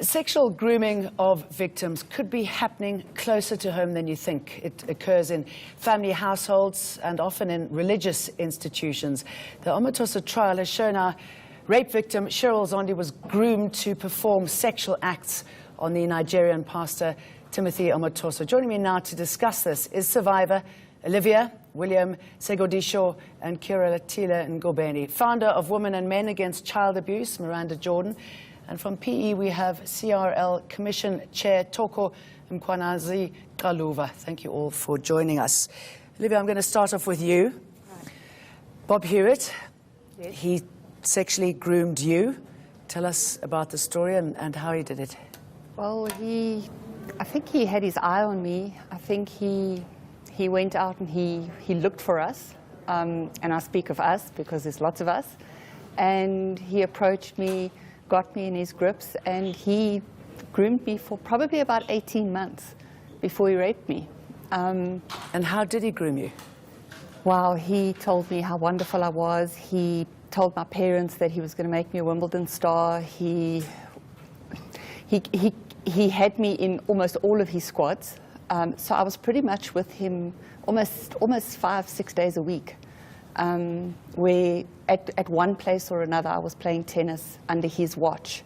Sexual grooming of victims could be happening closer to home than you think. It occurs in family households and often in religious institutions. The Omotoso trial has shown how rape victim Cheryl Zondi was groomed to perform sexual acts on the Nigerian pastor Timothy Omotoso. Joining me now to discuss this is survivor Olivia, William Segodisho and Kira Latila Ngobeni, founder of Women and Men Against Child Abuse, Miranda Jordan. And from PE, we have CRL Commission Chair Toko Mkwanazi Kaluva. Thank you all for joining us. Olivia, I'm going to start off with you. Right. Bob Hewitt, yes. He sexually groomed you. Tell us about the story and how he did it. Well, I think he had his eye on me. I think he went out and he looked for us. And I speak of us because there's lots of us. And he approached me, got me in his grips, and he groomed me for probably about 18 months before he raped me. And how did he groom you? Well, he told me how wonderful I was. He told my parents that he was going to make me a Wimbledon star. He had me in almost all of his squads. So I was pretty much with him almost 5-6 days a week. Where at one place or another I was playing tennis under his watch,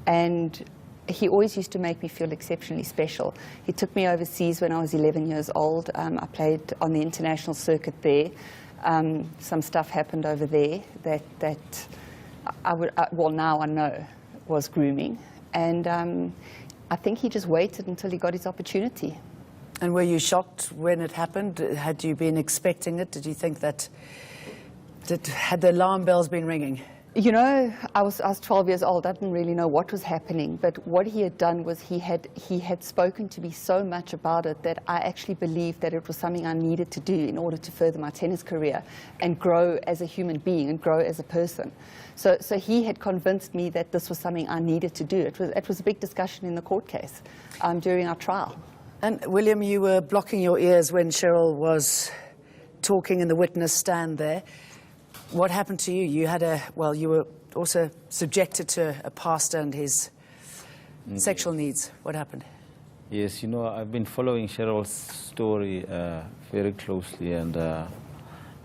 and he always used to make me feel exceptionally special. He took me overseas when I was 11 years old. I played on the international circuit there. Some stuff happened over there that well, now I know was grooming, and I think he just waited until he got his opportunity. And were you shocked when it happened? Had you been expecting it? Did you think that had the alarm bells been ringing? You know, I was 12 years old. I didn't really know what was happening. But what he had done was he had spoken to me so much about it that I actually believed that it was something I needed to do in order to further my tennis career and grow as a human being and grow as a person. So he had convinced me that this was something I needed to do. It was a big discussion in the court case during our trial. And William, you were blocking your ears when Cheryl was talking in the witness stand there. What happened to you? You were also subjected to a pastor and his sexual needs. What happened? Yes, you know, I've been following Cheryl's story very closely, and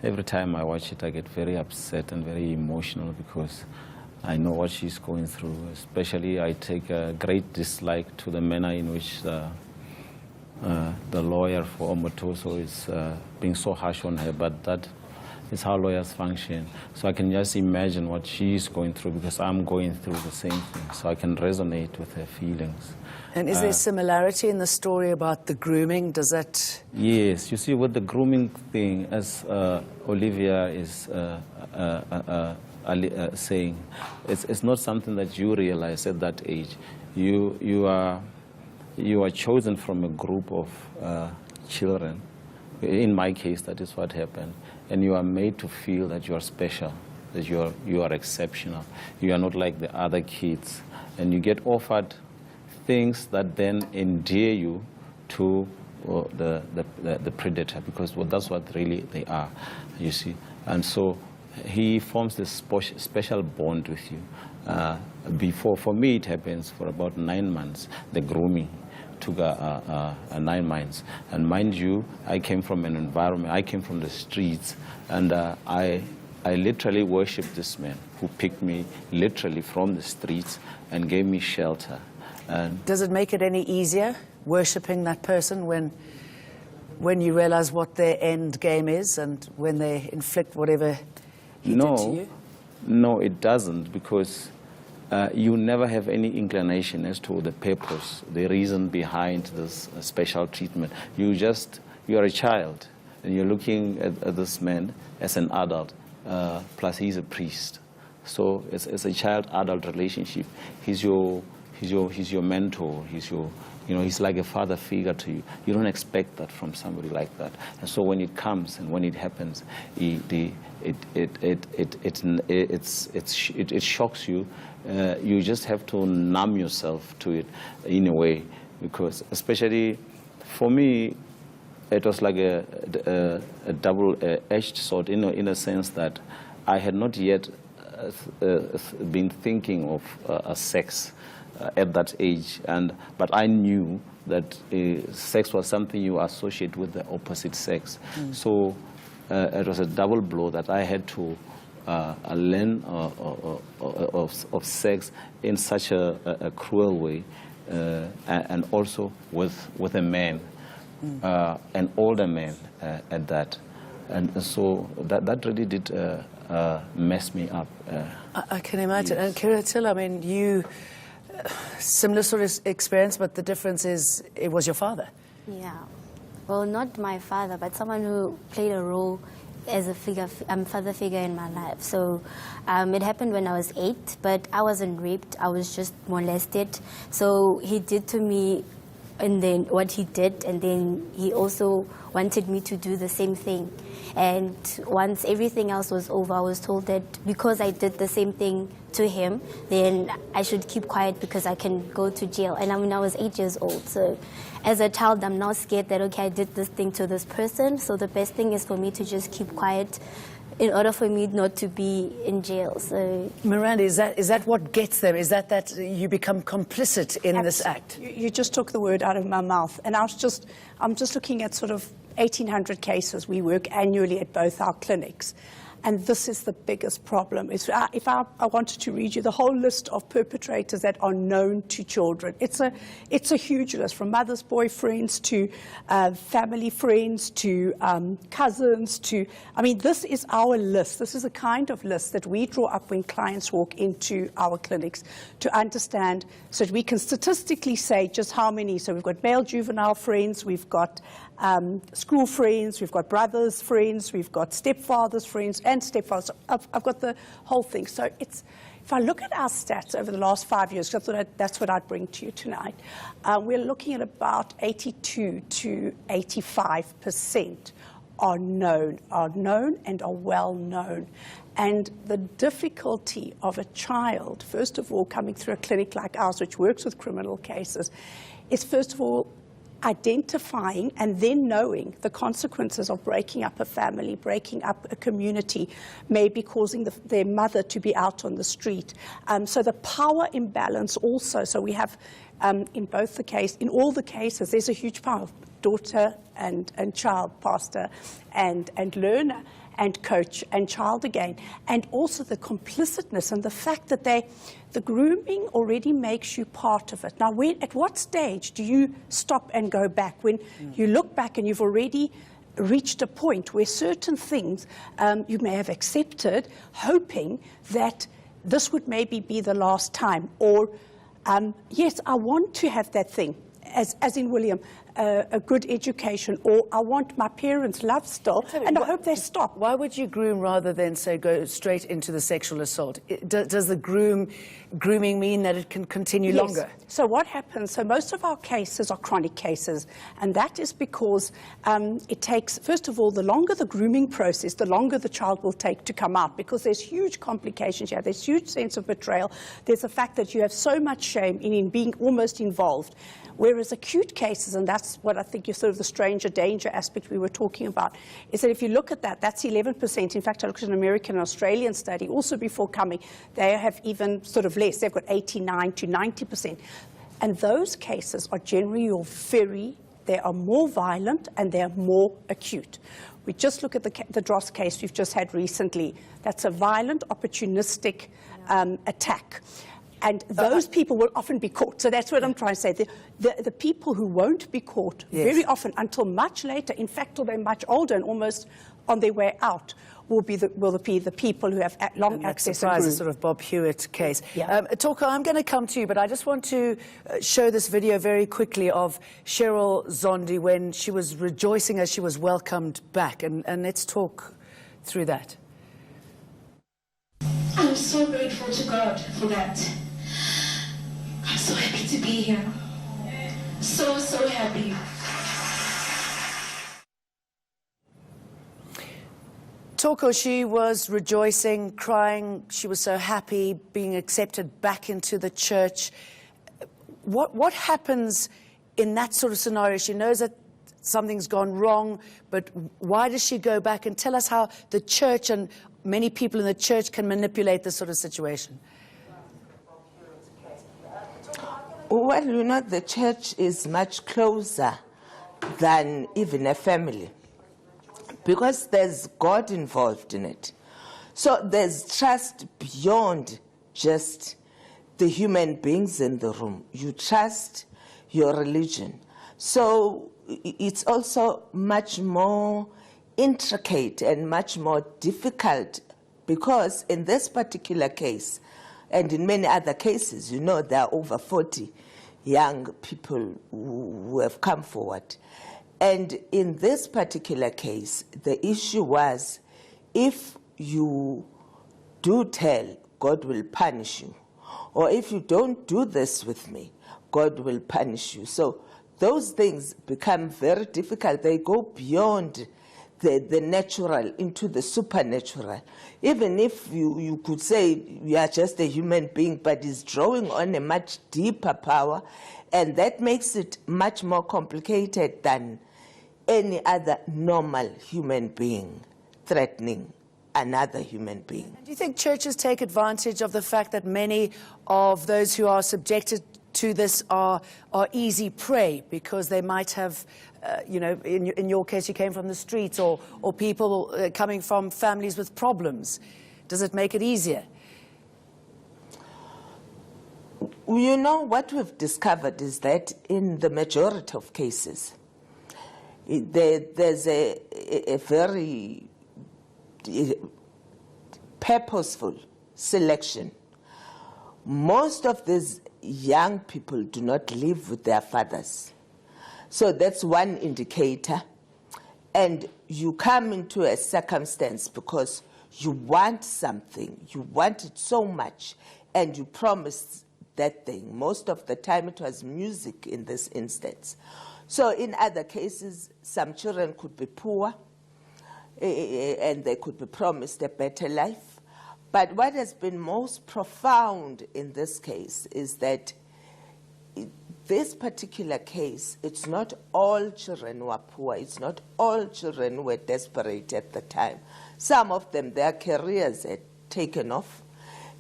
every time I watch it, I get very upset and very emotional because I know what she's going through. Especially, I take a great dislike to the manner in which the lawyer for Omotoso is being so harsh on her, but that is how lawyers function. So I can just imagine what she's going through because I'm going through the same thing. So I can resonate with her feelings. And is there similarity in the story about the grooming? Does that... Yes, you see, with the grooming thing, as Olivia is saying, it's not something that you realize at that age. You are chosen from a group of children. In my case, that is what happened. And you are made to feel that you are special, that you are exceptional. You are not like the other kids. And you get offered things that then endear you to the predator, because that's what really they are, you see. And so he forms this special bond with you. For me, it happens for about 9 months, the grooming. Took 9 months, and mind you, I came from an environment, I came from the streets, and I literally worshipped this man who picked me literally from the streets and gave me shelter. And does it make it any easier worshipping that person when you realize what their end game is and when they inflict whatever he did to you? No, it doesn't, because you never have any inclination as to the purpose, the reason behind this special treatment. You are a child, and you're looking at this man as an adult, plus he's a priest. So it's a child-adult relationship. He's your mentor. He's like a father figure to you. You don't expect that from somebody like that. And so when it comes and when it happens, it shocks you. You just have to numb yourself to it in a way, because especially for me, it was like a double-edged sword in a sense that I had not yet been thinking of sex at that age, but I knew that sex was something you associate with the opposite sex. So it was a double blow that I had to learn of sex in such a cruel way, and also with a man, an older man at that. And so that really did mess me up. I can imagine. Yes. And Kiratil, I mean, you, similar sort of experience, but the difference is it was your father. Yeah. Well, not my father, but someone who played a role as a father figure in my life. So it happened when I was 8, but I wasn't raped. I was just molested. So he did to me, and then what he did, and then he also wanted me to do the same thing. And once everything else was over, I was told that because I did the same thing to him, then I should keep quiet because I can go to jail. And I mean, I was 8 years old. So as a child, I'm now scared that, okay, I did this thing to this person. So the best thing is for me to just keep quiet in order for me not to be in jail. So Miranda, is that what gets them? Is that you become complicit in this act? You just took the word out of my mouth. And I'm just looking at sort of 1,800 cases. We work annually at both our clinics. And this is the biggest problem. If I wanted to read you the whole list of perpetrators that are known to children, it's a huge list, from mothers' boyfriends to family friends to cousins to, I mean, this is our list. This is a kind of list that we draw up when clients walk into our clinics to understand, so that we can statistically say just how many. So we've got male juvenile friends, we've got school friends, we've got brothers' friends, we've got stepfathers' friends and stepfathers. I've got the whole thing. So if I look at our stats over the last 5 years, that's what I'd bring to you tonight, we're looking at about 82 to 85% are known and are well known. And the difficulty of a child, first of all, coming through a clinic like ours, which works with criminal cases, is first of all identifying and then knowing the consequences of breaking up a family, breaking up a community, maybe causing their mother to be out on the street. So the power imbalance also, so we have in all the cases, there's a huge power, daughter and child, pastor and learner, and coach and child again, and also the complicitness and the fact that the grooming already makes you part of it. Now, at what stage do you stop and go back? When you look back and you've already reached a point where certain things you may have accepted, hoping that this would maybe be the last time, or yes, I want to have that thing, as in William, a good education, or I want my parents' love still, and I hope they stop. Why would you groom rather than, say, go straight into the sexual assault? Does the grooming mean that it can continue longer? So what happens, so most of our cases are chronic cases, and that is because it takes, first of all, the longer the grooming process, the longer the child will take to come out, because there's huge complications here. There's huge sense of betrayal. There's the fact that you have so much shame in being almost involved. Whereas acute cases, and that's what I think is sort of the stranger danger aspect we were talking about, is that if you look at that, that's 11%. In fact, I looked at an American and Australian study also before coming. They have even sort of less. They've got 89 to 90%. And those cases are generally they are more violent and they are more acute. We just look at the Dross case we've just had recently. That's a violent, opportunistic attack. And those people will often be caught. So that's what I'm trying to say. The people who won't be caught very often until much later, in fact, till they're much older and almost on their way out, will be the people who have long access to the sort of Bob Hewitt case. Yeah. Torko, I'm going to come to you, but I just want to show this video very quickly of Cheryl Zondi when she was rejoicing as she was welcomed back. And let's talk through that. I'm so grateful to God for that. I'm so happy to be here. So, so happy. Torko, she was rejoicing, crying. She was so happy being accepted back into the church. What happens in that sort of scenario? She knows that something's gone wrong, but why does she go back? And tell us how the church and many people in the church can manipulate this sort of situation. Well, you know, the church is much closer than even a family because there's God involved in it. So there's trust beyond just the human beings in the room. You trust your religion. So it's also much more intricate and much more difficult because in this particular case, and in many other cases, you know, there are over 40 young people who have come forward. And in this particular case, the issue was, if you do tell, God will punish you. Or if you don't do this with me, God will punish you. So those things become very difficult. They go beyond the natural into the supernatural. Even if you could say you are just a human being, but it's drawing on a much deeper power, and that makes it much more complicated than any other normal human being threatening another human being. Do you think churches take advantage of the fact that many of those who are subjected to this are easy prey because they might have, you know, in your case, you came from the streets, or people coming from families with problems? Does it make it easier? You know, what we've discovered is that in the majority of cases, there's a very purposeful selection. Most of these young people do not live with their fathers. So that's one indicator. And you come into a circumstance because you want something, you want it so much, and you promised that thing. Most of the time it was music in this instance. So in other cases, some children could be poor, and they could be promised a better life. But what has been most profound in this case is that this particular case, it's not all children who are poor. It's not all children who were desperate at the time. Some of them, their careers had taken off,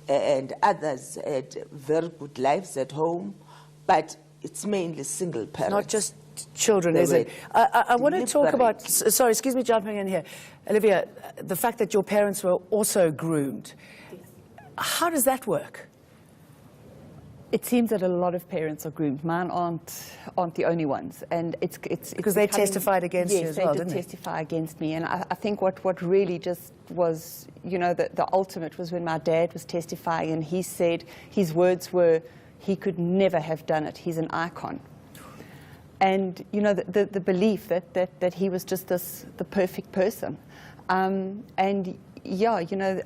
and others had very good lives at home. But it's mainly single parents. Not just children, is it? I want to talk about, sorry, excuse me jumping in here. Olivia, the fact that your parents were also groomed. How does that work? It seems that a lot of parents are groomed. Mine aren't the only ones, and it's because they testified against you as well, didn't they? Yes, they did testify against me, and I think what really just was, you know, the ultimate was when my dad was testifying, and he said his words were, he could never have done it. He's an icon. And you know, the belief that he was just the perfect person, and yeah, you know,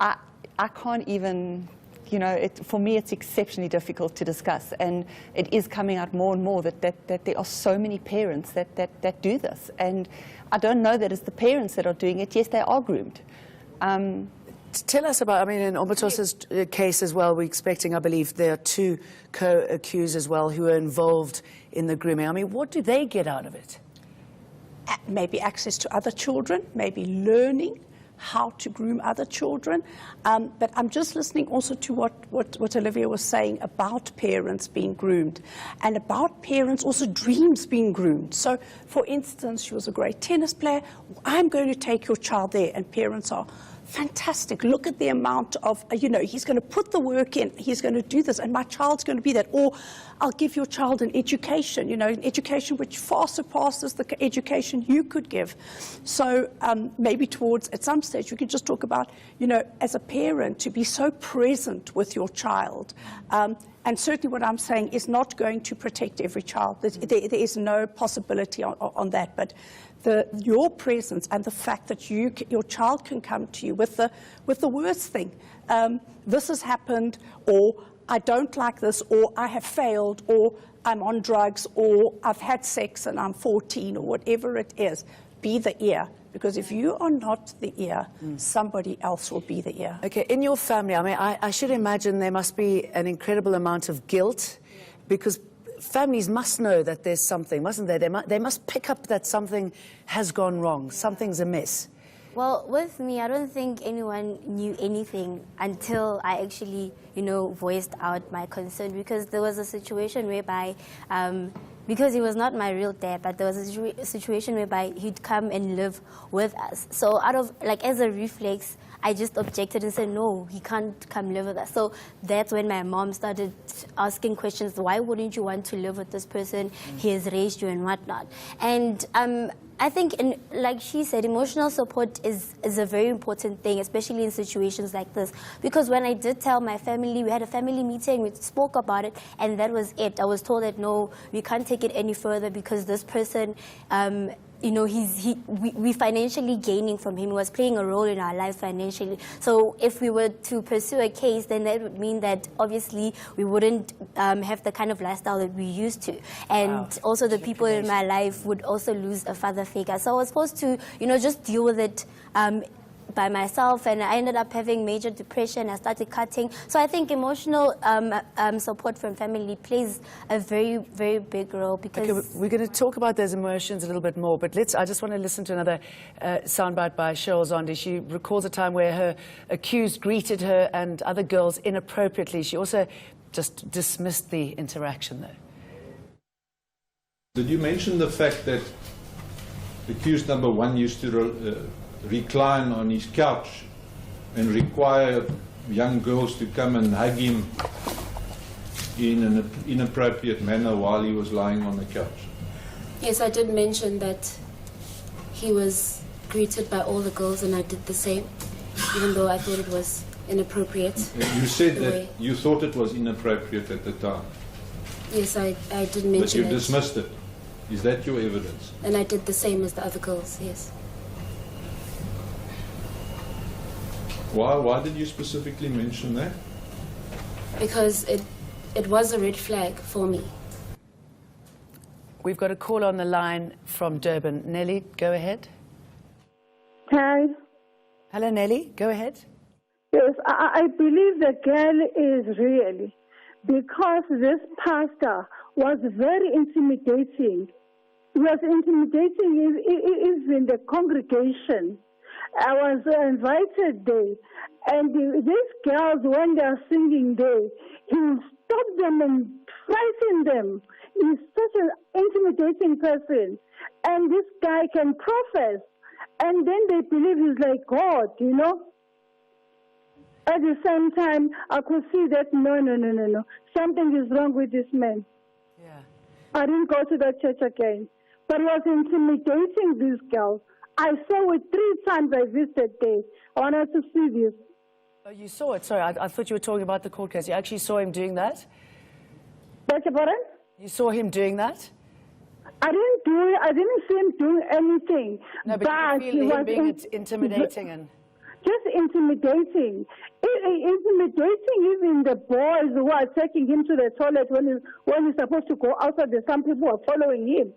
I can't even, you know, for me it's exceptionally difficult to discuss, and it is coming out more and more that there are so many parents that do this, and I don't know that it's the parents that are doing it. Yes, they are groomed. Tell us about, I mean, in Omatosa's case as well, we're expecting, I believe, there are 2 co-accused as well who are involved in the grooming. I mean, what do they get out of it? Maybe access to other children, maybe learning how to groom other children. But I'm just listening also to what Olivia was saying about parents being groomed, and about parents also dreams being groomed. So, for instance, she was a great tennis player. I'm going to take your child there, and parents are, fantastic. Look at the amount of, you know, he's going to put the work in, he's going to do this, and my child's going to be that. Or I'll give your child an education, you know, an education which far surpasses the education you could give. So maybe towards, at some stage, we could just talk about, you know, as a parent, to be so present with your child. And certainly what I'm saying is not going to protect every child. There is no possibility on that. But your presence and the fact that your child can come to you with the worst thing. This has happened, or I don't like this, or I have failed, or I'm on drugs, or I've had sex and I'm 14, or whatever it is. Be the ear. Because if you are not the ear, somebody else will be the ear. Okay, in your family, I mean, I should imagine there must be an incredible amount of guilt, because families must know that there's something, mustn't they? They must pick up that something has gone wrong, something's amiss. Well, with me, I don't think anyone knew anything until I actually, voiced out my concern, because there was a situation whereby, because he was not my real dad, but there was a situation whereby he'd come and live with us. So as a reflex, I just objected and said, no, he can't come live with us. So that's when my mom started asking questions. Why wouldn't you want to live with this person? He has raised you and whatnot. And I think, like she said, emotional support is a very important thing, especially in situations like this. Because when I did tell my family, we had a family meeting, we spoke about it, and that was it. I was told that, no, we can't take it any further because this person, we financially gaining from him. He was playing a role in our lives financially. So if we were to pursue a case, then that would mean that obviously we wouldn't have the kind of lifestyle that we used to. And also the people in my life would also lose a father figure. So I was supposed to, just deal with it by myself, and I ended up having major depression. I started cutting. So I think emotional support from family plays a very, very big role. Because okay, we're going to talk about those emotions a little bit more, but I just want to listen to another soundbite by Cheryl Zondi. She recalls a time where her accused greeted her and other girls inappropriately. She also just dismissed the interaction, though. Did you mention the fact that accused number one used to recline on his couch and require young girls to come and hug him in an inappropriate manner while he was lying on the couch? Yes, I did mention that he was greeted by all the girls and I did the same, even though I thought it was inappropriate. You said that you thought it was inappropriate at the time. Yes, I did mention it. But you dismissed it. Is that your evidence? And I did the same as the other girls, yes. Why did you specifically mention that? Because it was a red flag for me. We've got a call on the line from Durban. Nelly, go ahead. Hi. Hello, Nelly. Go ahead. Yes, I believe the girl is real, because this pastor was very intimidating. He was intimidating even the congregation. I was invited there, and these girls, when they are singing there, he will stop them and frighten them. He's such an intimidating person, and this guy can profess, and then they believe he's like God, At the same time, I could see that, no, something is wrong with this man. Yeah. I didn't go to that church again, but he was intimidating these girls. I saw it 3 times I visited there. I wanted to see this. Oh, you saw it? Sorry, I thought you were talking about the court case. You actually saw him doing that? Beg your pardon? You saw him doing that? I didn't see him doing anything. No, but you feel him being intimidating and... Just intimidating. Intimidating even the boys who are taking him to the toilet when he's supposed to go outside. There's some people who are following him.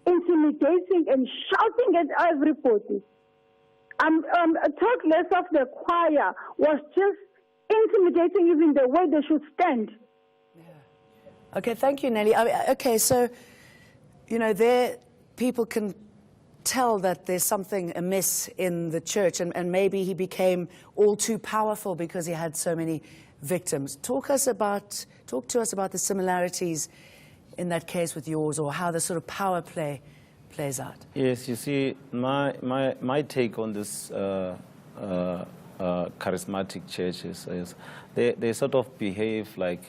Intimidating and shouting at everybody. Talk less of the choir was just intimidating even the way they should stand. Yeah. Okay, thank you, Nelly. Okay, so, there people can tell that there's something amiss in the church, and maybe he became all too powerful because he had so many victims. Talk to us about the similarities in that case with yours, or how the sort of power play plays out. Yes, you see, my take on this charismatic churches is they sort of behave like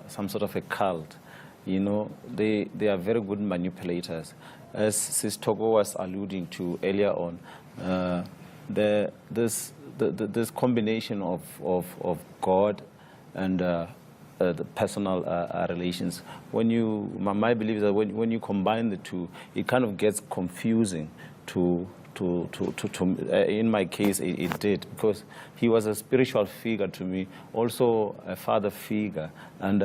some sort of a cult. They are very good manipulators. As Sis Togo was alluding to earlier on, this combination of God and the personal relations. My belief is that when you combine the two, it kind of gets confusing to in my case, it did, because he was a spiritual figure to me, also a father figure, and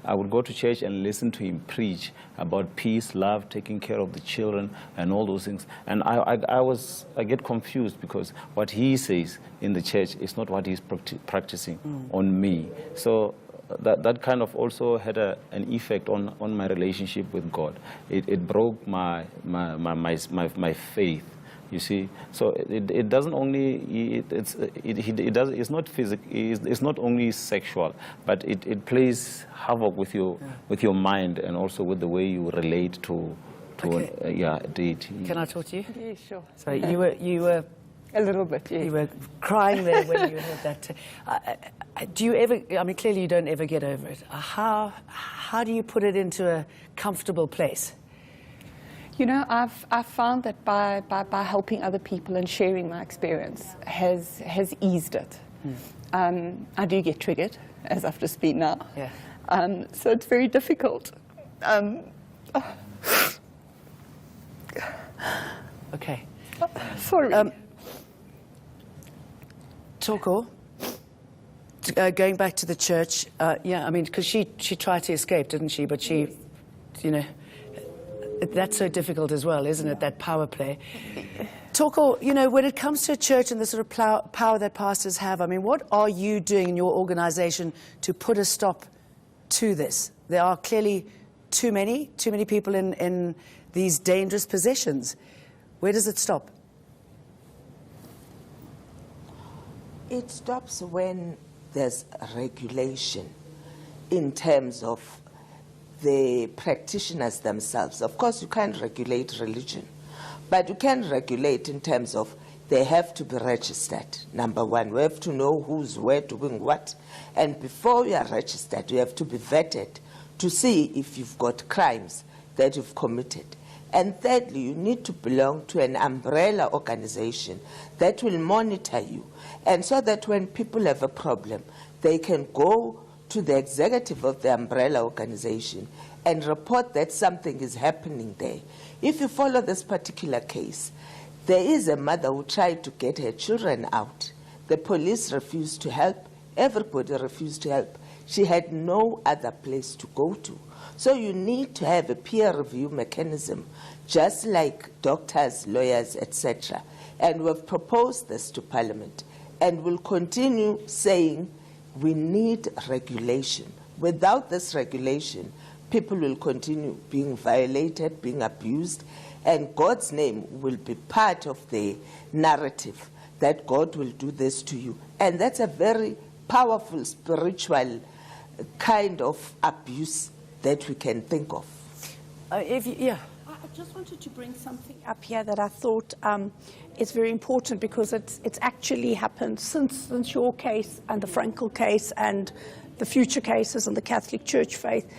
I would go to church and listen to him preach about peace, love, taking care of the children, and all those things. And I get confused, because what he says in the church is not what he's practicing on me. So that kind of also had an effect on my relationship with God. It broke my faith, You see, so it doesn't only it's not physical. It's not only sexual, but it plays havoc with your mind and also with the way you relate to deity. Can I talk to you? Yeah, sure. So you were A little bit, yes. you were crying there when you heard that. Do you ever? I mean, clearly you don't ever get over it. How do you put it into a comfortable place? You know, I've found that by helping other people and sharing my experience has eased it. I do get triggered, as I've just been now. Yeah. So it's very difficult. Okay. Sorry. Toko, going back to the church, yeah, I mean, because she tried to escape, didn't she? But she, you know, that's so difficult as well, isn't it, that power play? Toko, you know, when it comes to a church and the sort of power that pastors have, I mean, what are you doing in your organization to put a stop to this? There are clearly too many people in these dangerous positions. Where does it stop? It stops when there's regulation in terms of the practitioners themselves. Of course, you can't regulate religion, but you can regulate in terms of they have to be registered, number one. We have to know who's where doing what. And before you are registered, you have to be vetted to see if you've got crimes that you've committed. And thirdly, you need to belong to an umbrella organization that will monitor you. And so that when people have a problem, they can go to the executive of the umbrella organization and report that something is happening there. If you follow this particular case, there is a mother who tried to get her children out. The police refused to help. Everybody refused to help. She had no other place to go to. So you need to have a peer review mechanism, just like doctors, lawyers, etc. And we've proposed this to Parliament and will continue saying we need regulation. Without this regulation, people will continue being violated, being abused, and God's name will be part of the narrative that God will do this to you. And that's a very powerful spiritual kind of abuse that we can think of. I just wanted to bring something up here that I thought is very important, because it's actually happened since your case and the Frankel case and the future cases and the Catholic Church faith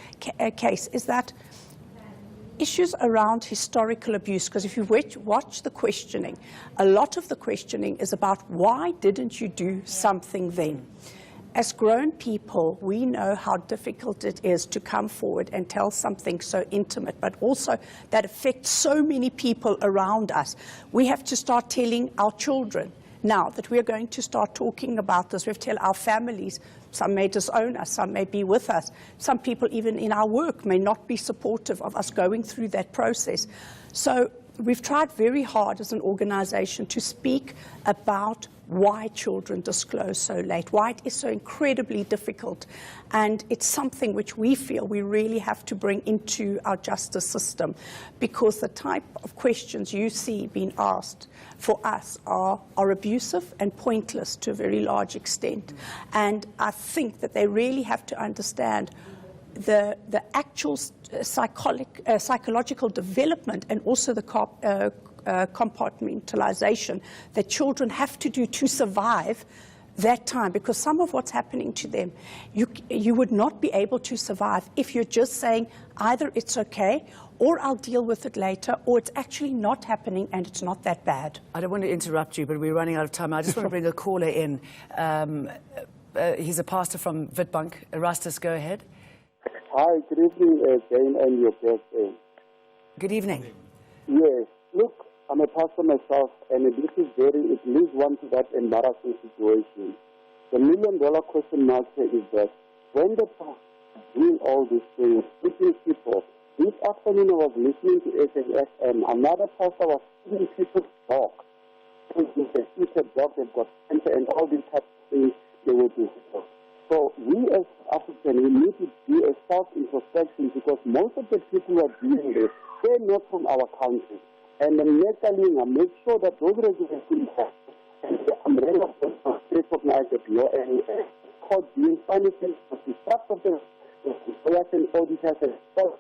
case, is that issues around historical abuse. Because if you watch the questioning, a lot of the questioning is about why didn't you do something then? As grown people, we know how difficult it is to come forward and tell something so intimate, but also that affects so many people around us. We have to start telling our children now that we're going to start talking about this. We have to tell our families. Some may disown us, some may be with us. Some people, even in our work, may not be supportive of us going through that process. So we've tried very hard as an organization to speak about why children disclose so late, why it is so incredibly difficult. And it's something which we feel we really have to bring into our justice system, because the type of questions you see being asked for us are abusive and pointless to a very large extent. And I think that they really have to understand the actual psychological development and also the compartmentalization that children have to do to survive that time, because some of what's happening to them, you would not be able to survive if you're just saying either it's okay or I'll deal with it later, or it's actually not happening and it's not that bad. I don't want to interrupt you, but we're running out of time. I just want to bring a caller in. He's a pastor from Witbank. Erastus, go ahead. Hi, good evening, Jane and your guest. Good evening. Yes, look, I'm a pastor myself, and it leads one to that embarrassing situation. The million-dollar question mark here is that when the pastor doing all these things, teaching people, this afternoon I was listening to SAFM, another pastor was teaching people to talk. With the future dog, they've got cancer and all these types of things they will do. So we as Africans, we need to do a self-introspection, because most of the people who are doing this, they're not from our country. and make sure that those regulations and the umbrella of recognize that law and court being punishment of the trust of the lawyers and auditors and so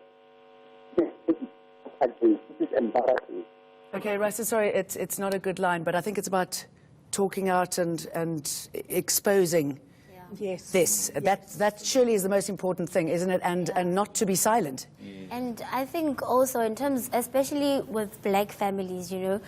again. This is embarrassing. Okay, Rasa, sorry, it's not a good line, but I think it's about talking out and exposing Yes. this. Yes. That surely is the most important thing, isn't it? And not to be silent. And I think also in terms, especially with black families, you know,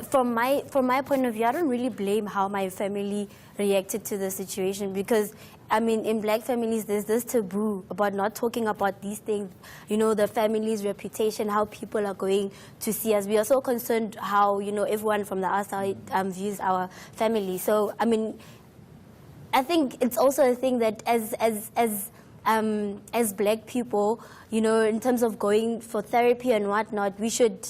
from my point of view, I don't really blame how my family reacted to the situation, because I mean, in black families, there's this taboo about not talking about these things, you know, the family's reputation, how people are going to see us. We are so concerned how, you know, everyone from the outside views our family. So, I mean, I think it's also a thing that as black people, you know, in terms of going for therapy and whatnot, we should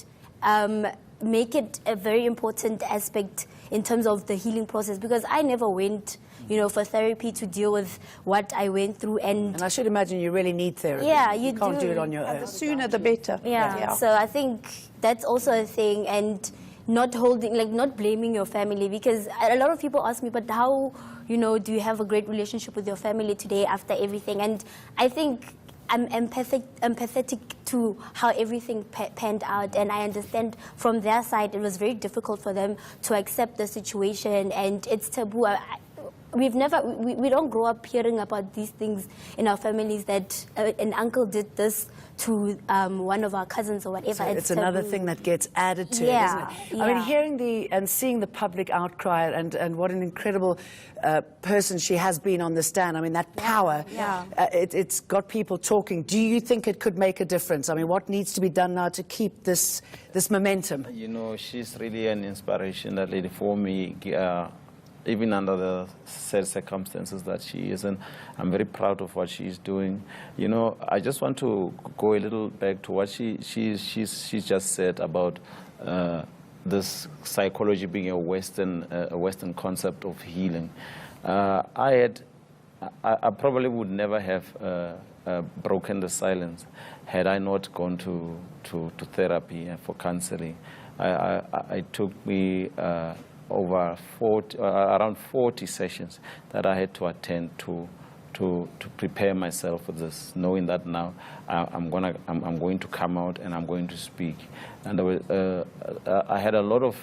make it a very important aspect in terms of the healing process, because I never went, you know, for therapy to deal with what I went through. And I should imagine you really need therapy. Yeah, you can't do it on your own. The sooner the better. Yeah. So I think that's also a thing, and not blaming your family, because a lot of people ask me, but how, you know, do you have a great relationship with your family today after everything? And I think I'm empathetic to how everything panned out, and I understand from their side it was very difficult for them to accept the situation, and it's taboo. We don't grow up hearing about these things in our families, that an uncle did this to one of our cousins or whatever. So it's another thing that gets added to it, isn't it? Yeah. I mean, hearing and seeing the public outcry and what an incredible person she has been on the stand. I mean, that power, it's got people talking. Do you think it could make a difference? I mean, what needs to be done now to keep this momentum? You know, she's really an inspiration, that lady, for me. Even under the sad circumstances that she is in, I'm very proud of what she's doing. You know, I just want to go a little back to what she just said about this psychology being a Western concept of healing. I probably would never have broken the silence had I not gone to therapy for counseling. It took me over around 40 sessions that I had to attend to prepare myself for this, knowing that now I'm going to come out and I'm going to speak. And I had a lot of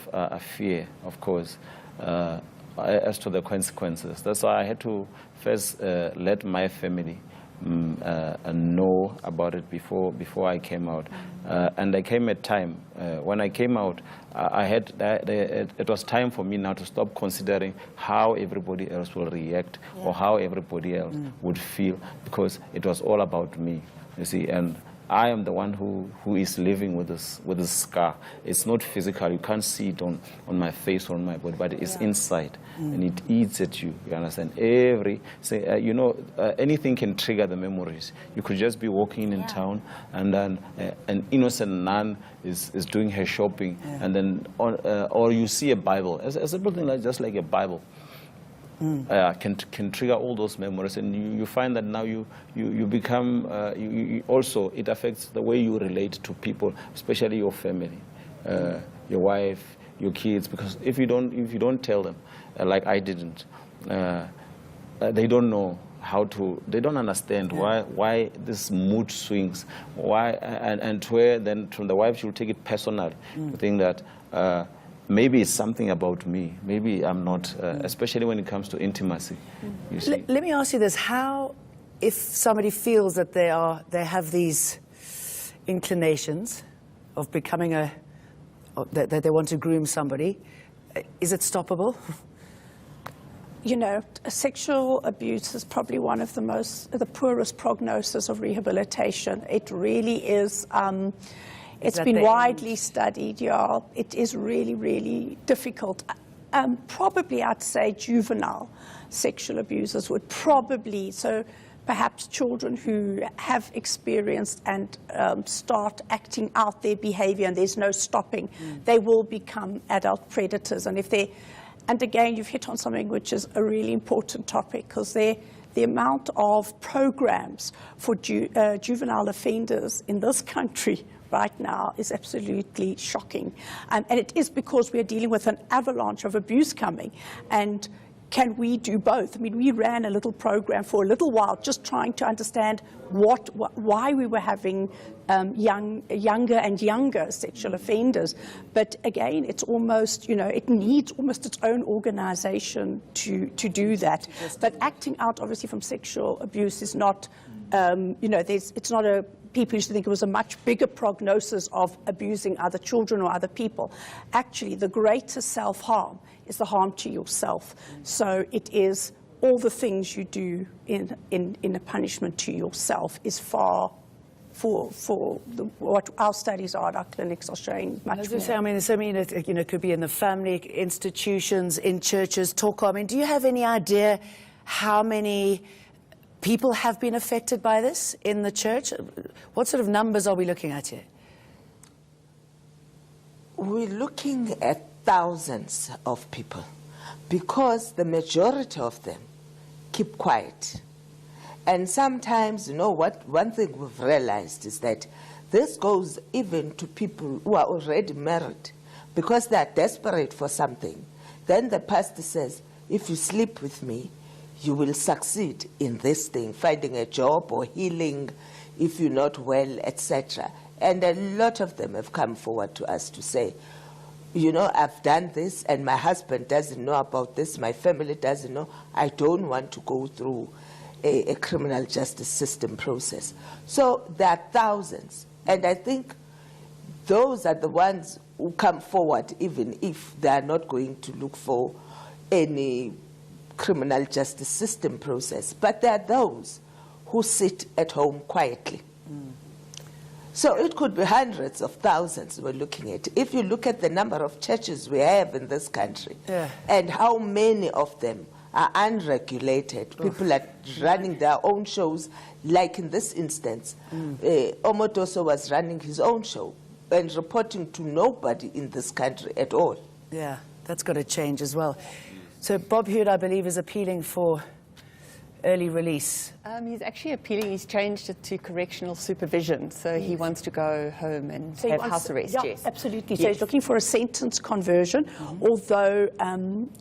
fear, of course, as to the consequences. That's why I had to first let my family know about it before I came out. And there came a time when I came out, it was time for me now to stop considering how everybody else will react or how everybody else would feel, because it was all about me, you see. And I am the one who is living with this scar. It's not physical. You can't see it on my face or on my body, but it's inside, and it eats at you. You understand? You know, anything can trigger the memories. You could just be walking in town, and then an innocent nun is doing her shopping, and then or you see a Bible, a simple thing just like a Bible. Can trigger all those memories, and you find that now you become also it affects the way you relate to people, especially your family, your wife, your kids, because if you don't tell them, like I didn't, they don't know how to. They don't understand why this mood swings, why and where then from the wife she'll take it personally, to think that. Maybe it's something about me. Maybe I'm not, especially when it comes to intimacy. You see. Let me ask you this: how, if somebody feels that they have these inclinations of becoming that they want to groom somebody, is it stoppable? You know, sexual abuse is probably one of the poorest prognosis of rehabilitation. It really is. It's been widely studied, It is really, really difficult. Probably, I'd say juvenile sexual abusers would probably, so perhaps children who have experienced and start acting out their behavior and there's no stopping, they will become adult predators. And again, you've hit on something which is a really important topic, because the amount of programs for juvenile offenders in this country right now is absolutely shocking. And it is because we are dealing with an avalanche of abuse coming. And can we do both? I mean, we ran a little program for a little while just trying to understand why we were having younger and younger sexual offenders. But again, it's almost, it needs almost its own organization to do that. But acting out, obviously, from sexual abuse is not, it's not a, people used to think it was a much bigger prognosis of abusing other children or other people. Actually, the greatest self-harm is the harm to yourself. So it is all the things you do in a punishment to yourself is far what our studies are, our clinics are showing much As more. I say, I mean, there's so many that, it could be in the family, institutions, in churches, I mean, do you have any idea how many people have been affected by this in the church? What sort of numbers are we looking at here? We're looking at thousands of people because the majority of them keep quiet. And sometimes, one thing we've realized is that this goes even to people who are already married because they are desperate for something. Then the pastor says, if you sleep with me, you will succeed in this thing, finding a job or healing if you're not well, etc. And a lot of them have come forward to us to say, I've done this and my husband doesn't know about this, my family doesn't know. I don't want to go through a criminal justice system process. So there are thousands. And I think those are the ones who come forward even if they are not going to look for any criminal justice system process. But there are those who sit at home quietly. So it could be hundreds of thousands we're looking at. If you look at the number of churches we have in this country and how many of them are unregulated, people are running their own shows, like in this instance, Omotoso was running his own show and reporting to nobody in this country at all. Yeah, that's got to change as well. So Bob Hewitt, I believe, is appealing for early release. He's actually appealing. He's changed it to correctional supervision, so he wants to go home and have house arrest. Yeah, yes, absolutely. Yes. So he's looking for a sentence conversion. Although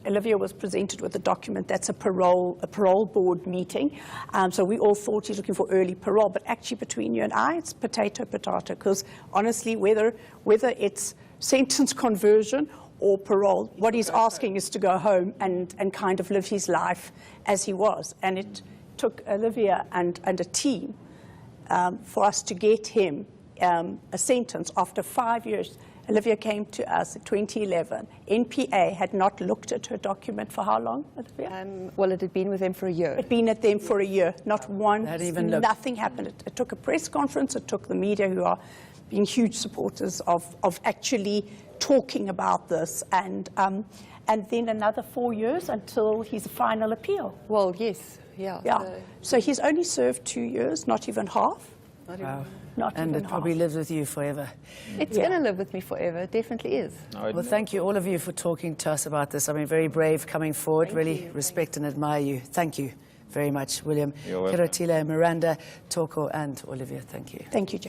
Olivia was presented with a document that's a parole board meeting, so we all thought he's looking for early parole. But actually, between you and I, it's potato. Because honestly, whether it's sentence conversion or parole, what he's asking is to go home and kind of live his life as he was. And it took Olivia and a team for us to get him a sentence after 5 years. Olivia came to us in 2011. NPA had not looked at her document for how long, Olivia? Well, it had been with them for a year. It had been at them for a year. Not one, nothing happened. It took a press conference. It took the media, who are being huge supporters of actually talking about this, and then another 4 years until his final appeal. Well, yes, yeah. So he's only served 2 years, not even half. And it probably lives with you forever. It's going to live with me forever. It definitely is. Well, thank you, all of you, for talking to us about this. I mean, very brave coming forward. Really respect and admire you. Thank you very much, William. Kirotile, Miranda, Toko, and Olivia. Thank you. Thank you, Jay.